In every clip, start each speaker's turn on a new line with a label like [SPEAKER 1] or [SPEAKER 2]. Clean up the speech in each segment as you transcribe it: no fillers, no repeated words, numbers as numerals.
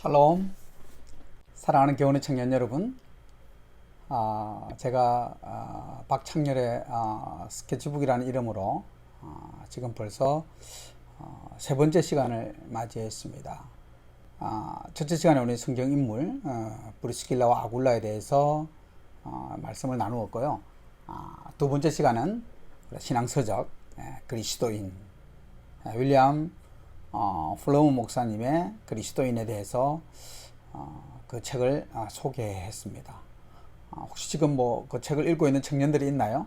[SPEAKER 1] 샬롬. 사랑하는 교훈의 청년 여러분, 제가 박창렬의 스케치북이라는 이름으로 지금 벌써 세 번째 시간을 맞이했습니다. 첫째 시간에 우리 성경 인물 브리스길라와 아굴라에 대해서 말씀을 나누었고요. 두 번째 시간은 신앙서적 그리스도인 윌리엄 플러무 목사님의 그리스도인에 대해서 그 책을 소개했습니다. 혹시 지금 그 책을 읽고 있는 청년들이 있나요?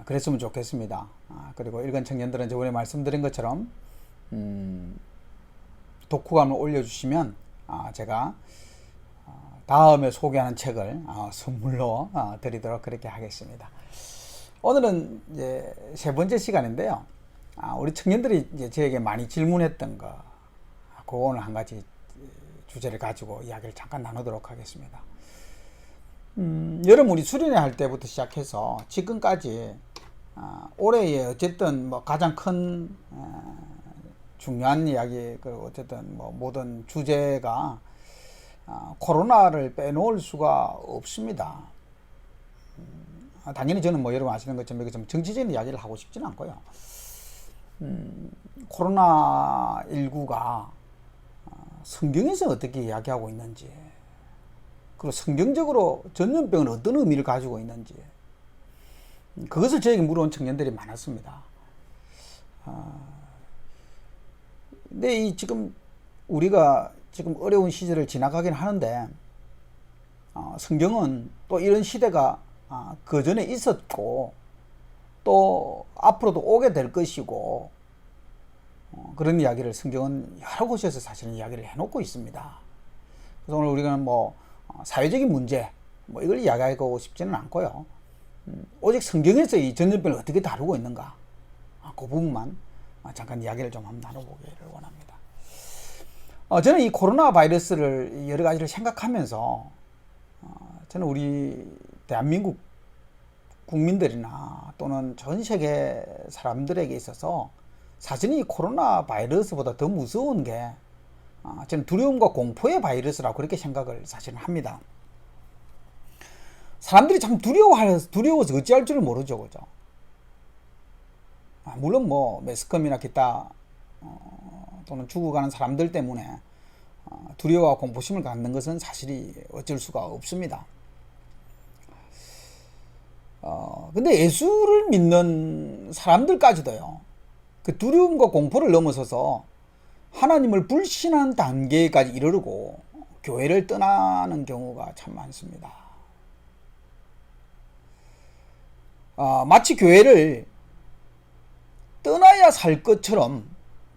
[SPEAKER 1] 그랬으면 좋겠습니다. 그리고 읽은 청년들은 저번에 말씀드린 것처럼 독후감을 올려주시면 제가 다음에 소개하는 책을 선물로 드리도록 그렇게 하겠습니다. 오늘은 이제 세 번째 시간인데요. 우리 청년들이 이제 저에게 많이 질문했던 거, 그거 오늘 한 가지 주제를 가지고 이야기를 잠깐 나누도록 하겠습니다. 여름 우리 수련회 할 때부터 시작해서 지금까지 올해에 어쨌든 가장 큰 중요한 이야기, 그리고 어쨌든 모든 주제가 코로나를 빼놓을 수가 없습니다. 당연히 저는 여러분 아시는 것처럼 이게 좀 정치적인 이야기를 하고 싶지는 않고요. 코로나19가 성경에서 어떻게 이야기하고 있는지, 그리고 성경적으로 전염병은 어떤 의미를 가지고 있는지, 그것을 저에게 물어온 청년들이 많았습니다. 근데 지금 우리가 지금 어려운 시절을 지나가긴 하는데, 성경은 또 이런 시대가 그 전에 있었고 또 앞으로도 오게 될 것이고, 그런 이야기를 성경은 여러 곳에서 사실은 이야기를 해놓고 있습니다. 그래서 오늘 우리가 사회적인 문제 이걸 이야기하고 싶지는 않고요. 오직 성경에서 이 전염병을 어떻게 다루고 있는가, 그 부분만 잠깐 이야기를 좀 한번 나눠보기를 원합니다. 저는 이 코로나 바이러스를 여러 가지를 생각하면서 저는 우리 대한민국 국민들이나 또는 전 세계 사람들에게 있어서 사실 이 코로나 바이러스보다 더 무서운 게 저는 두려움과 공포의 바이러스라고 그렇게 생각을 사실은 합니다. 사람들이 참 두려워서 어찌할 줄을 모르죠, 그죠? 물론 매스컴이나 기타 또는 죽어가는 사람들 때문에 두려워와 공포심을 갖는 것은 사실이 어쩔 수가 없습니다. 근데 예수를 믿는 사람들까지도요, 그 두려움과 공포를 넘어서서 하나님을 불신한 단계까지 이르르고 교회를 떠나는 경우가 참 많습니다. 마치 교회를 떠나야 살 것처럼,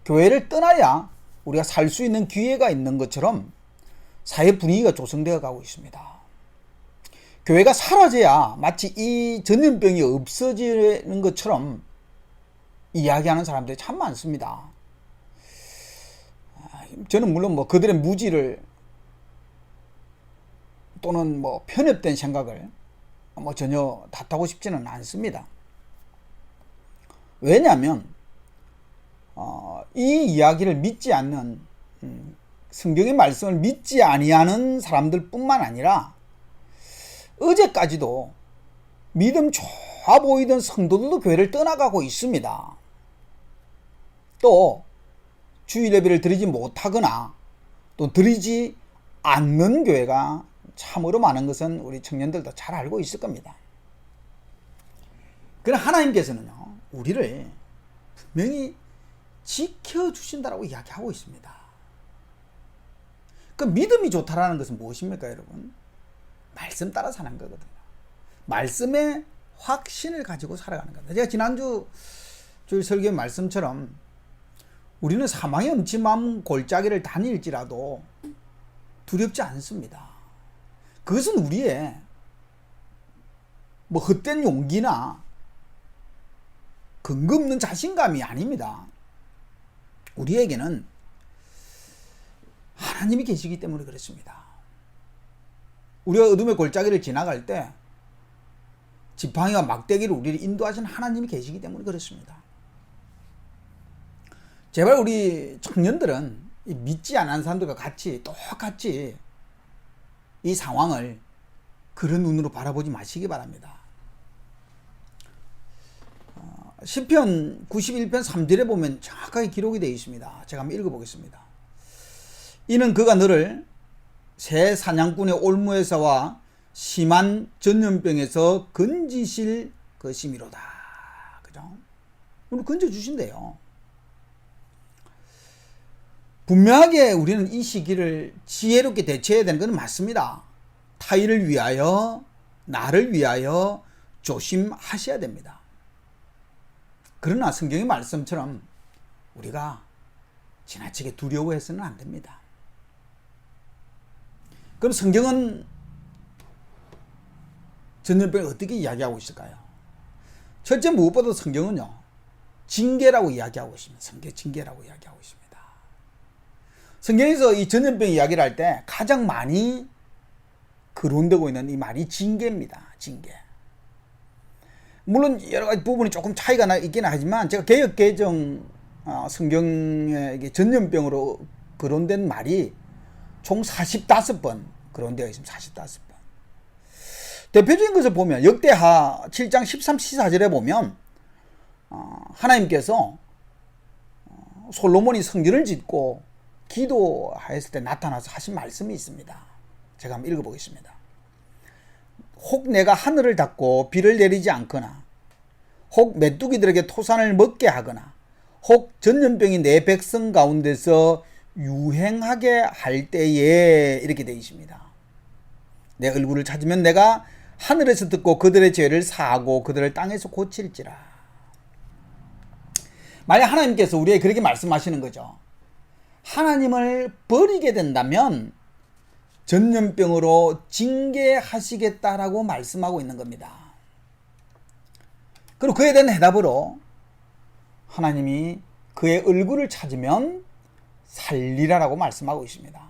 [SPEAKER 1] 교회를 떠나야 우리가 살 수 있는 기회가 있는 것처럼 사회 분위기가 조성되어 가고 있습니다. 교회가 사라져야 마치 이 전염병이 없어지는 것처럼 이야기하는 사람들이 참 많습니다. 저는 물론 그들의 무지를 또는 편협된 생각을 전혀 탓하고 싶지는 않습니다. 왜냐하면 이 이야기를 믿지 않는, 성경의 말씀을 믿지 아니하는 사람들 뿐만 아니라 어제까지도 믿음 좋아 보이던 성도들도 교회를 떠나가고 있습니다. 또 주일 예배를 드리지 못하거나 또 드리지 않는 교회가 참으로 많은 것은 우리 청년들도 잘 알고 있을 겁니다. 그러나 하나님께서는요, 우리를 분명히 지켜주신다라고 이야기하고 있습니다. 그 믿음이 좋다라는 것은 무엇입니까, 여러분? 말씀 따라 사는 거거든요. 말씀의 확신을 가지고 살아가는 겁니다. 제가 지난주 주일 설교의 말씀처럼 우리는 사망의 음침한 골짜기를 다닐지라도 두렵지 않습니다. 그것은 우리의 헛된 용기나 근거 없는 자신감이 아닙니다. 우리에게는 하나님이 계시기 때문에 그렇습니다. 우리가 어둠의 골짜기를 지나갈 때 지팡이와 막대기를 우리를 인도하신 하나님이 계시기 때문에 그렇습니다. 제발 우리 청년들은 믿지 않는 사람들과 똑같이 이 상황을 그런 눈으로 바라보지 마시기 바랍니다. 시편 91편 3절에 보면 정확하게 기록이 되어 있습니다. 제가 한번 읽어보겠습니다. 이는 그가 너를 새 사냥꾼의 올무에서와 심한 전염병에서 건지실 것이미로다. 그죠? 오늘 건져주신대요. 분명하게 우리는 이 시기를 지혜롭게 대처해야 되는 건 맞습니다. 타인을 위하여, 나를 위하여 조심하셔야 됩니다. 그러나 성경의 말씀처럼 우리가 지나치게 두려워해서는 안 됩니다. 그럼 성경은 전염병을 어떻게 이야기하고 있을까요? 첫째, 무엇보다 성경은요, 징계라고 이야기하고 있습니다. 징계라고 이야기하고 있습니다. 성경에서 이 전염병 이야기를 할 때 가장 많이 거론되고 있는 이 말이 징계입니다. 징계. 물론 여러 가지 부분이 조금 차이가 있긴 하지만 제가 개역 개정 성경에 전염병으로 거론된 말이 총 45번 거론되어 있습니다. 45번. 대표적인 것을 보면 역대하 7장 13, 14절에 보면 하나님께서 솔로몬이 성전을 짓고 기도하였을 때 나타나서 하신 말씀이 있습니다. 제가 한번 읽어보겠습니다. 혹 내가 하늘을 닫고 비를 내리지 않거나 혹 메뚜기들에게 토산을 먹게 하거나 혹 전염병이 내 백성 가운데서 유행하게 할 때에 이렇게 되어 있습니다. 내 얼굴을 찾으면 내가 하늘에서 듣고 그들의 죄를 사하고 그들을 땅에서 고칠지라. 만약 하나님께서 우리에게 그렇게 말씀하시는 거죠. 하나님을 버리게 된다면 전염병으로 징계하시겠다라고 말씀하고 있는 겁니다. 그리고 그에 대한 해답으로 하나님이 그의 얼굴을 찾으면 살리라라고 말씀하고 있습니다.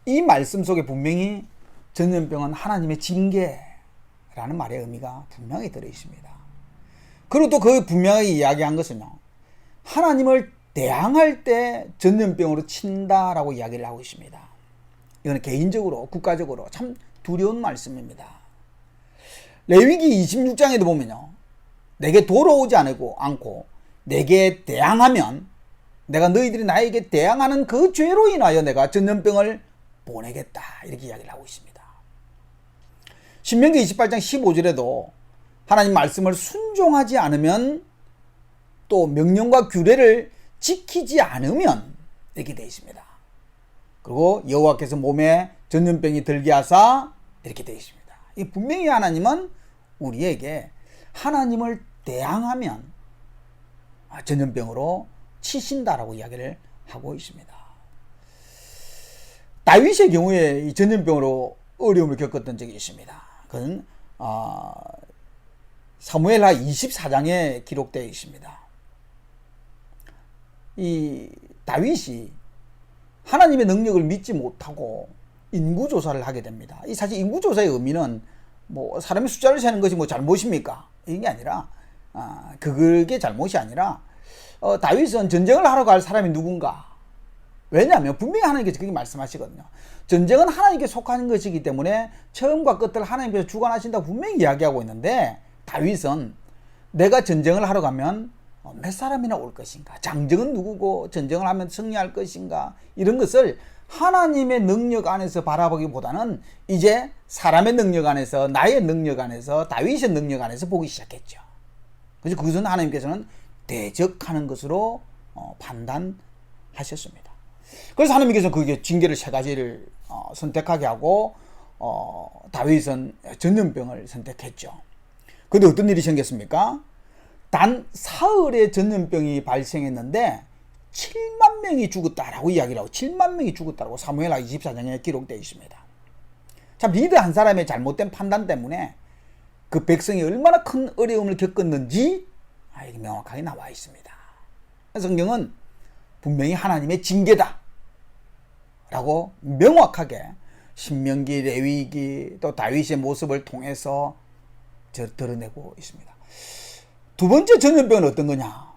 [SPEAKER 1] 이 말씀 속에 분명히 전염병은 하나님의 징계라는 말의 의미가 분명히 들어있습니다. 그리고 또 그 분명하게 이야기한 것은요, 하나님을 대항할 때 전염병으로 친다라고 이야기를 하고 있습니다. 이거는 개인적으로, 국가적으로 참 두려운 말씀입니다. 레위기 26장에도 보면요, 내게 돌아오지 않고 내게 대항하면 내가 너희들이 나에게 대항하는 그 죄로 인하여 내가 전염병을 보내겠다, 이렇게 이야기를 하고 있습니다. 신명기 28장 15절에도 하나님 말씀을 순종하지 않으면, 또 명령과 규례를 지키지 않으면 이렇게 되어 있습니다. 그리고 여호와께서 몸에 전염병이 들게 하사 이렇게 되어 있습니다. 이 분명히 하나님은 우리에게 하나님을 대항하면 전염병으로 치신다라고 이야기를 하고 있습니다. 다윗의 경우에 이 전염병으로 어려움을 겪었던 적이 있습니다. 그건 사무엘하 24장에 기록되어 있습니다. 이 다윗이 하나님의 능력을 믿지 못하고 인구조사를 하게 됩니다. 이 사실 인구조사의 의미는 뭐 사람의 숫자를 세는 것이 뭐 잘못입니까? 이게 아니라 그게 잘못이 아니라 다윗은 전쟁을 하러 갈 사람이 누군가. 왜냐하면 분명히 하나님께서 그렇게 말씀하시거든요. 전쟁은 하나님께 속하는 것이기 때문에 처음과 끝을 하나님께서 주관하신다고 분명히 이야기하고 있는데, 다윗은 내가 전쟁을 하러 가면 몇 사람이나 올 것인가, 장정은 누구고 전쟁을 하면 승리할 것인가, 이런 것을 하나님의 능력 안에서 바라보기보다는 이제 사람의 능력 안에서, 나의 능력 안에서, 다윗의 능력 안에서 보기 시작했죠. 그래서 그것은 하나님께서는 대적하는 것으로 판단하셨습니다. 그래서 하나님께서 그게 징계를 세 가지를 선택하게 하고 다윗은 전염병을 선택했죠. 그런데 어떤 일이 생겼습니까? 단 사흘에 전염병이 발생했는데 7만 명이 죽었다라고 이야기를 하고, 7만 명이 죽었다라고 사무엘하 24장에 기록되어 있습니다. 참, 리더 한 사람의 잘못된 판단 때문에 그 백성이 얼마나 큰 어려움을 겪었는지 이게 명확하게 나와 있습니다. 성경은 분명히 하나님의 징계다 라고 명확하게 신명기, 레위기, 또 다윗의 모습을 통해서 드러내고 있습니다. 두 번째 전염병은 어떤 거냐?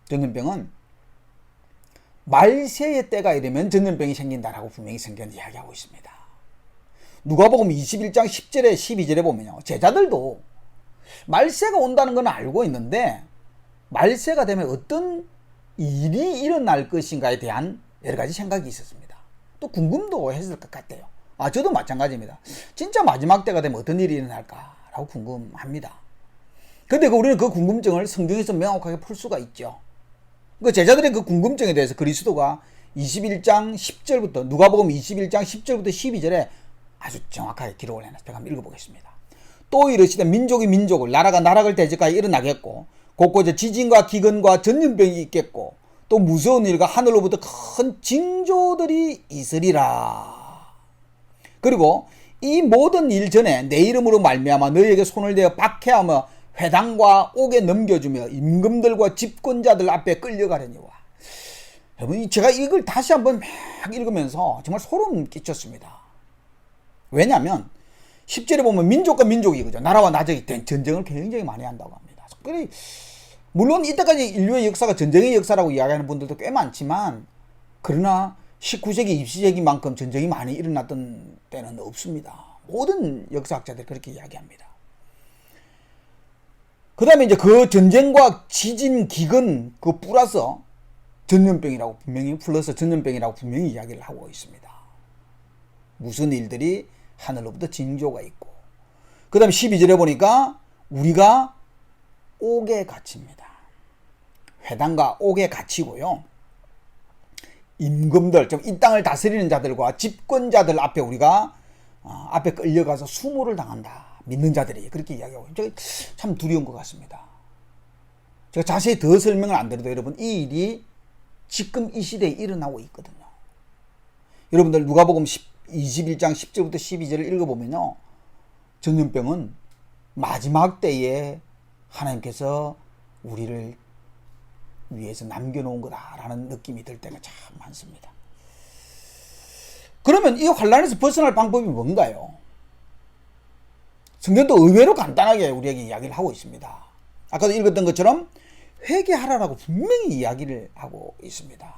[SPEAKER 1] 전염병은 말세의 때가 이르면 전염병이 생긴다라고 분명히 성경은 이야기하고 있습니다. 누가복음 21장 10절에 12절에 보면요, 제자들도 말세가 온다는 건 알고 있는데 말세가 되면 어떤 일이 일어날 것인가에 대한 여러 가지 생각이 있었습니다. 또 궁금도 했을 것 같아요. 저도 마찬가지입니다. 진짜 마지막 때가 되면 어떤 일이 일어날까라고 궁금합니다. 근데 우리는 그 궁금증을 성경에서 명확하게 풀 수가 있죠. 그 제자들의 그 궁금증에 대해서 그리스도가 21장 10절부터 누가복음 21장 10절부터 12절에 아주 정확하게 기록을 해놨어요. 제가 한번 읽어보겠습니다. 또 이르시되 민족이 민족을, 나라가 나라를 대적하여 일어나겠고 곳곳에 지진과 기근과 전염병이 있겠고 또 무서운 일과 하늘로부터 큰 징조들이 있으리라. 그리고 이 모든 일 전에 내 이름으로 말미암아 너희에게 손을 대어 박해하며 회당과 옥에 넘겨주며 임금들과 집권자들 앞에 끌려가려니와. 여러분, 제가 이걸 다시 한번 막 읽으면서 정말 소름 끼쳤습니다. 왜냐하면 10절에 보면 민족과 민족이, 그죠, 나라와 나라의 전쟁을 굉장히 많이 한다고 합니다. 특별히 물론 이때까지 인류의 역사가 전쟁의 역사라고 이야기하는 분들도 꽤 많지만, 그러나 19세기, 20세기만큼 전쟁이 많이 일어났던 때는 없습니다. 모든 역사학자들이 그렇게 이야기합니다. 그 다음에 이제 그 전쟁과 지진, 기근, 그 플러스 전염병이라고 분명히 이야기를 하고 있습니다. 무슨 일들이 하늘로부터 징조가 있고, 그 다음에 12절에 보니까 우리가 옥에 갇힙니다. 회당과 옥에 갇히고요, 임금들, 좀 이 땅을 다스리는 자들과 집권자들 앞에 우리가 앞에 끌려가서 수모를 당한다. 믿는 자들이 그렇게 이야기하고, 참 두려운 것 같습니다. 제가 자세히 더 설명을 안 드려도 여러분, 이 일이 지금 이 시대에 일어나고 있거든요. 여러분들 누가복음 21장 10절부터 12절을 읽어보면요, 전염병은 마지막 때에 하나님께서 우리를 위해서 남겨놓은 거다라는 느낌이 들 때가 참 많습니다. 그러면 이 환란에서 벗어날 방법이 뭔가요? 성경도 의외로 간단하게 우리에게 이야기를 하고 있습니다. 아까도 읽었던 것처럼 회개하라라고 분명히 이야기를 하고 있습니다.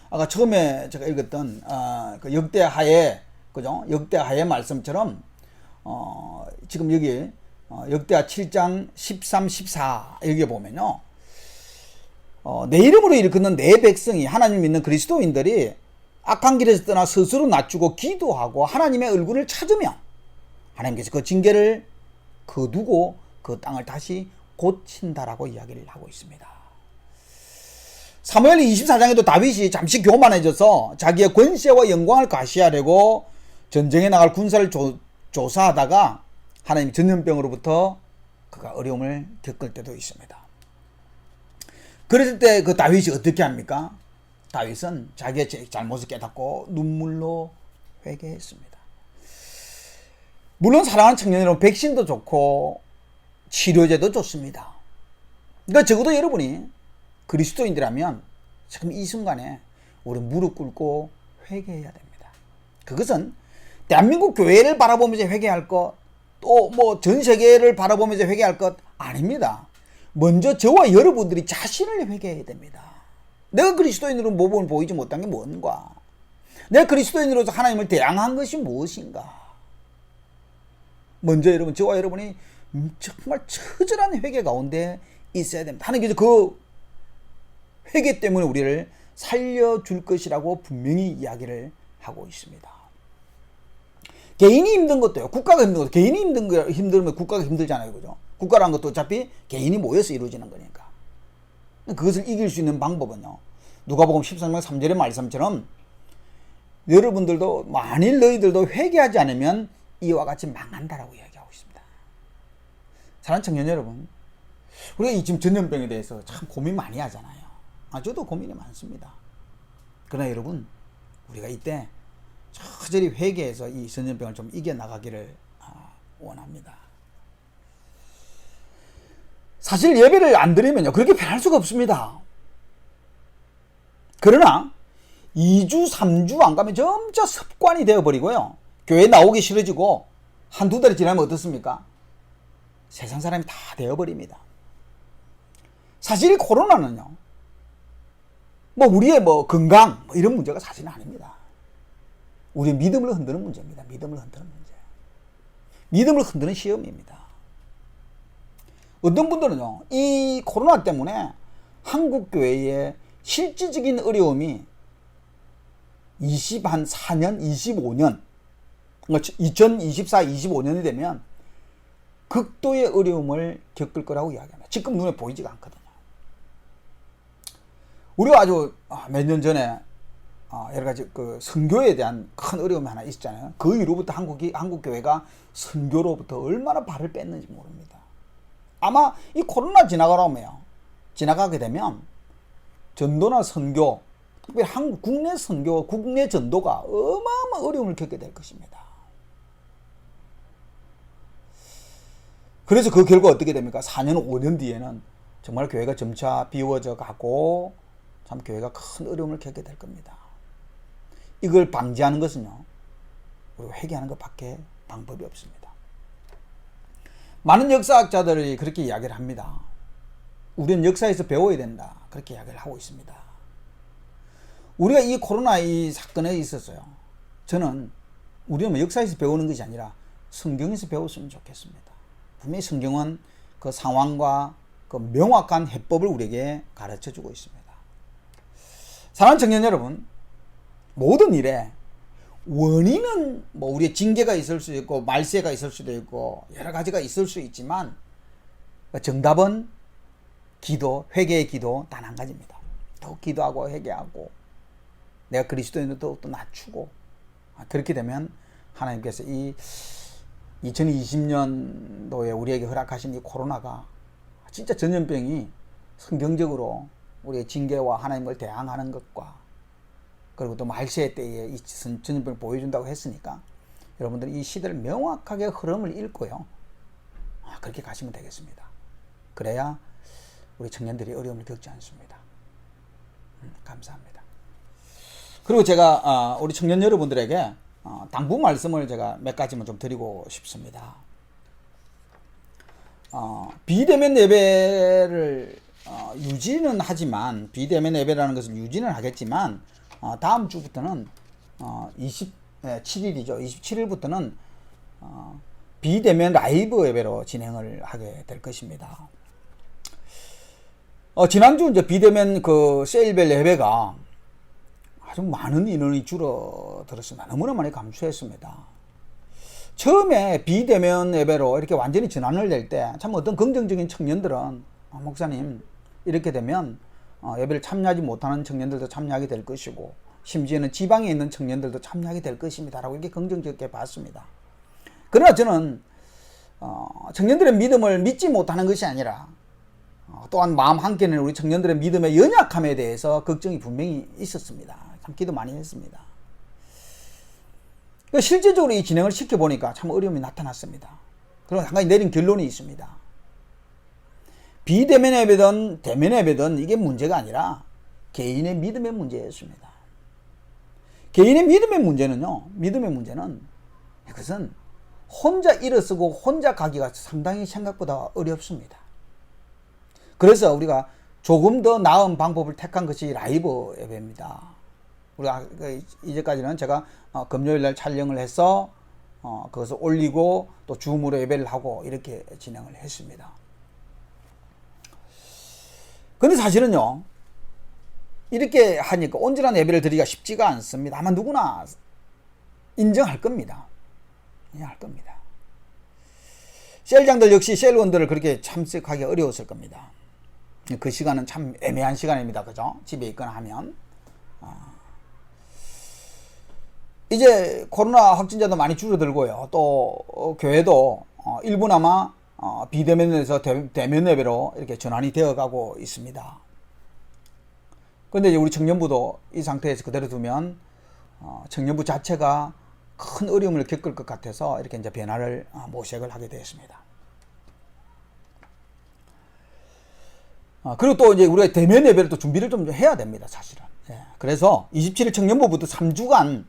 [SPEAKER 1] 아까 처음에 제가 읽었던 그 역대하의, 그죠? 역대하의 말씀처럼 지금 여기 역대하 7장 13, 14 여기 보면요, 내 이름으로 일컫는 내 백성이, 하나님 믿는 그리스도인들이 악한 길에서 떠나 스스로 낮추고 기도하고 하나님의 얼굴을 찾으면 하나님께서 그 징계를 거두고 그 땅을 다시 고친다라고 이야기를 하고 있습니다. 사무엘 24장에도 다윗이 잠시 교만해져서 자기의 권세와 영광을 과시하려고 전쟁에 나갈 군사를 조사하다가 하나님 전염병으로부터 그가 어려움을 겪을 때도 있습니다. 그랬을 때 그 다윗이 어떻게 합니까? 다윗은 자기의 잘못을 깨닫고 눈물로 회개했습니다. 물론 사랑하는 청년 여러분, 백신도 좋고 치료제도 좋습니다. 그러니까 적어도 여러분이 그리스도인이라면 지금 이 순간에 우리 무릎 꿇고 회개해야 됩니다. 그것은 대한민국 교회를 바라보면서 회개할 것, 또 뭐 전 세계를 바라보면서 회개할 것 아닙니다. 먼저 저와 여러분들이 자신을 회개해야 됩니다. 내가 그리스도인으로 모범을 보이지 못한 게 뭔가? 내가 그리스도인으로서 하나님을 대항한 것이 무엇인가? 먼저 여러분, 저와 여러분이 정말 처절한 회개 가운데 있어야 됩니다. 하나님께서 그 회개 때문에 우리를 살려줄 것이라고 분명히 이야기를 하고 있습니다. 개인이 힘든 것도요, 국가가 힘든 것도, 개인이 힘들면 국가가 힘들잖아요, 그죠? 국가라는 것도 어차피 개인이 모여서 이루어지는 거니까. 그것을 이길 수 있는 방법은요, 누가복음 13장 3절의 말씀처럼 여러분들도, 만일 너희들도 회개하지 않으면 이와 같이 망한다라고 이야기하고 있습니다. 사랑하는 청년 여러분, 우리가 지금 전염병에 대해서 참 고민 많이 하잖아요. 저도 고민이 많습니다. 그러나 여러분, 우리가 이때 처절히 회개해서 이 전염병을 좀 이겨나가기를 원합니다. 사실 예배를 안 드리면요, 그렇게 변할 수가 없습니다. 그러나 2주, 3주 안 가면 점차 습관이 되어버리고요, 교회 나오기 싫어지고 한두 달이 지나면 어떻습니까? 세상 사람이 다 되어버립니다. 사실 코로나는요, 뭐 우리의 뭐 건강 뭐 이런 문제가 사실은 아닙니다. 우리의 믿음을 흔드는 문제입니다. 믿음을 흔드는 문제. 믿음을 흔드는 시험입니다. 어떤 분들은요, 이 코로나 때문에 한국 교회의 실질적인 어려움이 24년, 25년, 그러니까 2024, 25년이 되면 극도의 어려움을 겪을 거라고 이야기합니다. 지금 눈에 보이지가 않거든요. 우리가 아주 몇 년 전에 여러 가지 그 선교에 대한 큰 어려움이 하나 있잖아요. 그 이후로부터 한국 교회가 선교로부터 얼마나 발을 뺐는지 모릅니다. 아마 이 코로나 지나가게 되면 전도나 선교, 특별히 한국 국내 선교, 국내 전도가 어마어마한 어려움을 겪게 될 것입니다. 그래서 그 결과 어떻게 됩니까? 4년, 5년 뒤에는 정말 교회가 점차 비워져 가고 참 교회가 큰 어려움을 겪게 될 겁니다. 이걸 방지하는 것은요, 우리가 회개하는 것밖에 방법이 없습니다. 많은 역사학자들이 그렇게 이야기를 합니다. 우리는 역사에서 배워야 된다. 그렇게 이야기를 하고 있습니다. 우리가 이 코로나 이 사건에 있어서요, 저는 우리는 뭐 역사에서 배우는 것이 아니라 성경에서 배웠으면 좋겠습니다. 분명히 성경은 그 상황과 그 명확한 해법을 우리에게 가르쳐 주고 있습니다. 사랑하는 청년 여러분, 모든 일에 원인은 뭐 우리의 징계가 있을 수 있고 말세가 있을 수도 있고 여러 가지가 있을 수 있지만 정답은 기도, 회개의 기도 단 한 가지입니다. 더욱 기도하고 회개하고 내가 그리스도인을 더욱더 낮추고, 그렇게 되면 하나님께서 이 2020년도에 우리에게 허락하신 이 코로나가 진짜 전염병이 성경적으로 우리의 징계와 하나님을 대항하는 것과 그리고 또 말세 때에 이 전염병을 보여준다고 했으니까 여러분들이 이 시대를 명확하게 흐름을 읽고요, 그렇게 가시면 되겠습니다. 그래야 우리 청년들이 어려움을 겪지 않습니다. 감사합니다. 그리고 제가 우리 청년 여러분들에게 당부 말씀을 제가 몇 가지만 좀 드리고 싶습니다. 비대면 예배를 유지는 하지만, 비대면 예배라는 것을 유지는 하겠지만 다음 주부터는 27일이죠. 27일부터는 비대면 라이브 예배로 진행을 하게 될 것입니다. 지난주 이제 비대면 그 세일벨 예배가 아주 많은 인원이 줄어들었습니다. 너무나 많이 감소했습니다. 처음에 비대면 예배로 이렇게 완전히 전환을 될 때 참 어떤 긍정적인 청년들은 목사님 이렇게 되면 예배를 참여하지 못하는 청년들도 참여하게 될 것이고 심지어는 지방에 있는 청년들도 참여하게 될 것입니다 라고 이렇게 긍정적이게 봤습니다. 그러나 저는 청년들의 믿음을 믿지 못하는 것이 아니라 또한 마음 한켠에는 우리 청년들의 믿음의 연약함에 대해서 걱정이 분명히 있었습니다. 참 기도 많이 했습니다. 실제적으로 이 진행을 시켜보니까 참 어려움이 나타났습니다. 그리고 한 가지 내린 결론이 있습니다. 비대면 예배든 대면 예배든 이게 문제가 아니라 개인의 믿음의 문제였습니다. 개인의 믿음의 문제는 이것은 혼자 일어서고 혼자 가기가 상당히 생각보다 어렵습니다. 그래서 우리가 조금 더 나은 방법을 택한 것이 라이브 예배입니다. 우리가 이제까지는 제가 금요일날 촬영을 해서 그것을 올리고 또 줌으로 예배를 하고 이렇게 진행을 했습니다. 근데 사실은요, 이렇게 하니까 온전한 예배를 드리기가 쉽지가 않습니다. 아마 누구나 인정할 겁니다. 인정할 겁니다. 셀장들 역시 셀원들을 그렇게 참석하기 어려웠을 겁니다. 그 시간은 참 애매한 시간입니다. 그죠? 집에 있거나 하면. 이제 코로나 확진자도 많이 줄어들고요. 또 교회도 일부나마 비대면에서 대면 예배로 이렇게 전환이 되어가고 있습니다. 그런데 이제 우리 청년부도 이 상태에서 그대로 두면 청년부 자체가 큰 어려움을 겪을 것 같아서 이렇게 이제 변화를 모색을 하게 되었습니다. 그리고 또 이제 우리가 대면 예배를 또 준비를 좀 해야 됩니다, 사실은. 예. 그래서 27일 청년부부터 3주간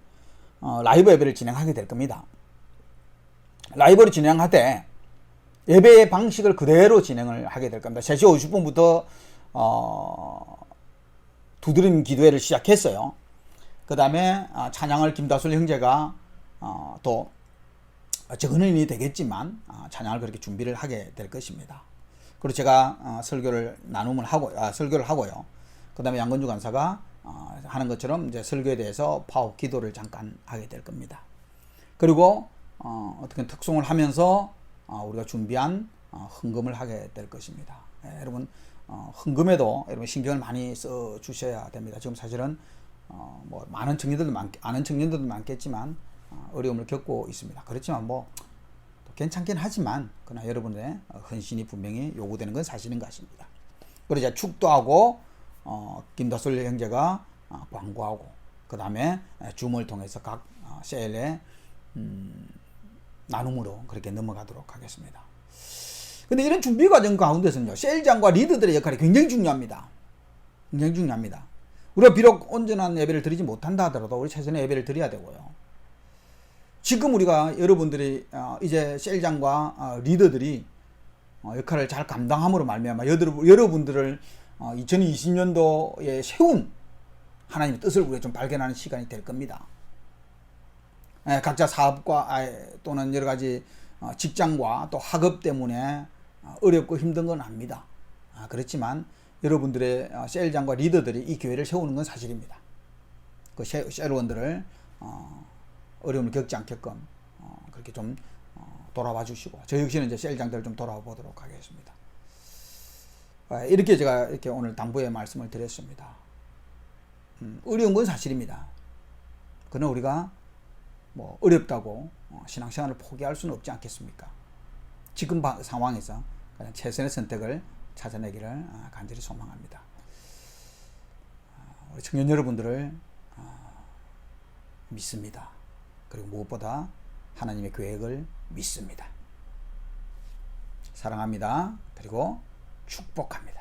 [SPEAKER 1] 라이브 예배를 진행하게 될 겁니다. 라이브를 진행하되 예배의 방식을 그대로 진행을 하게 될 겁니다. 3시 50분부터 두드림 기도회를 시작했어요. 그 다음에 찬양을 김다솔 형제가 또 적은인이 되겠지만 찬양을 그렇게 준비를 하게 될 것입니다. 그리고 제가 설교를 하고요. 그 다음에 양건주 간사가 하는 것처럼 이제 설교에 대해서 파업 기도를 잠깐 하게 될 겁니다. 그리고 어떻게 특송을 하면서 우리가 준비한 헌금을 하게 될 것입니다. 여러분 헌금에도 여러분 신경을 많이 써 주셔야 됩니다. 지금 사실은 뭐 아는 청년들도 많겠지만 어려움을 겪고 있습니다. 그렇지만 뭐 괜찮긴 하지만 그러나 여러분의 헌신이 분명히 요구되는 건 사실인 것입니다. 그리고 이제 축도하고 김다솔 형제가 광고하고 그 다음에 줌을 통해서 각 셀에 나눔으로 그렇게 넘어가도록 하겠습니다. 근데 이런 준비 과정 가운데서는요, 셀장과 리더들의 역할이 굉장히 중요합니다. 굉장히 중요합니다. 우리가 비록 온전한 예배를 드리지 못한다 하더라도 우리 최선의 예배를 드려야 되고요. 지금 우리가 여러분들이 이제 셀장과 리더들이 역할을 잘 감당함으로 말미암아 여러분들을 2020년도에 세운 하나님의 뜻을 우리가 좀 발견하는 시간이 될 겁니다. 각자 사업과 또는 여러 가지 직장과 또 학업 때문에 어렵고 힘든 건 압니다. 그렇지만 여러분들의 셀장과 리더들이 이 교회를 세우는 건 사실입니다. 그 셀원들을 어려움을 겪지 않게끔 그렇게 좀 돌아봐 주시고 저 역시는 이제 셀장들을 좀 돌아보도록 하겠습니다. 이렇게 제가 이렇게 오늘 당부의 말씀을 드렸습니다. 어려운 건 사실입니다. 그러나 우리가 뭐 어렵다고 신앙생활을 포기할 수는 없지 않겠습니까? 지금 상황에서 가장 최선의 선택을 찾아내기를 간절히 소망합니다. 우리 청년 여러분들을 믿습니다. 그리고 무엇보다 하나님의 계획을 믿습니다. 사랑합니다. 그리고 축복합니다.